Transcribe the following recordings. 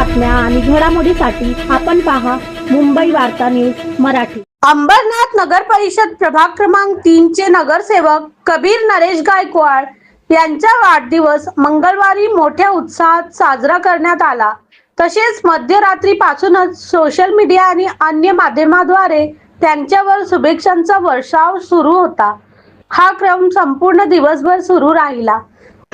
बातम्या आणि घडामोडीसाठी आपण पहा मुंबई वार्ता न्यूज मराठी। अंबरनाथ नगर परिषद प्रभाग क्रमांक 3 चे नगरसेवक कबीर नरेश गायकवाड यांचा वाढदिवस मंगळवारी मोठ्या उत्साहात साजरा करण्यात आला। तसेच मध्यरात्रीपासूनच सोशल मीडिया आणि अन्य माध्यमांद्वारे त्यांच्यावर शुभेच्छांचा वर्षाव सुरू होता। हा क्रम संपूर्ण दिवसभर सुरू राहिला।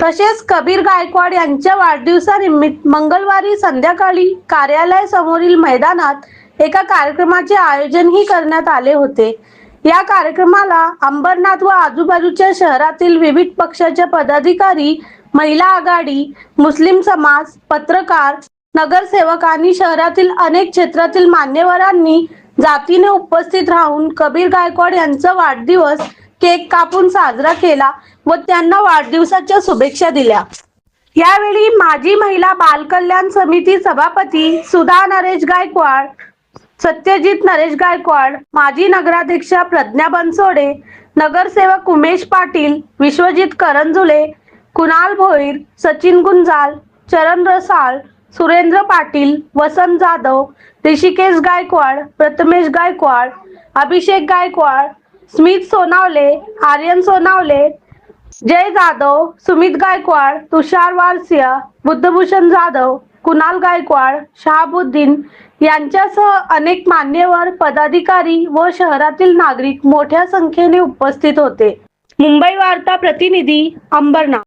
तसेच कबीर गायकवाड यांच्या वाढदिवसानिमित्त मंगळवारी संध्याकाळी कार्यालयासमोरील मैदानात एका कार्यक्रमाचे आयोजनही करण्यात आले होते। या कार्यक्रमाला अंबरनाथ व आजूबाजूच्या शहरातील विविध पक्षाचे पदाधिकारी, महिला आघाडी, मुस्लिम समाज, पत्रकार, नगरसेवक आणि शहरातील अनेक क्षेत्रातील मान्यवरांनी जातीने उपस्थित राहून कबीर गायकवाड यांचा वाढदिवस केक कापून साजरा केला व त्यांना वाढदिवसाच्या शुभेच्छा दिल्या। यावेळी माजी महिला बाल कल्याण समिती सभापती सुधा नरेश गायकवाड, सत्यजित नरेश गायकवाड, माजी नगराध्यक्षा प्रज्ञा बनसोडे, नगरसेवक उमेश पाटील, विश्वजित करंजुले, कुणाल भोईर, सचिन गुंजाल, चरण रसाळ, सुरेंद्र पाटील, वसंत जाधव, ऋषिकेश गायकवाड, प्रथमेश गायकवाड, अभिषेक गायकवाड, स्मित सोनावले, आर्यन सोनावले, जय जाधव, सुमित गायकवाड, तुषार वारसिया, बुद्धभूषण जाधव, कुणाल गायकवाड, शहाबुद्दीन यांच्यासह अनेक मान्यवर, पदाधिकारी व शहरातील नागरिक मोठ्या संख्येने उपस्थित होते। मुंबई वार्ता प्रतिनिधी, अंबरनाथ।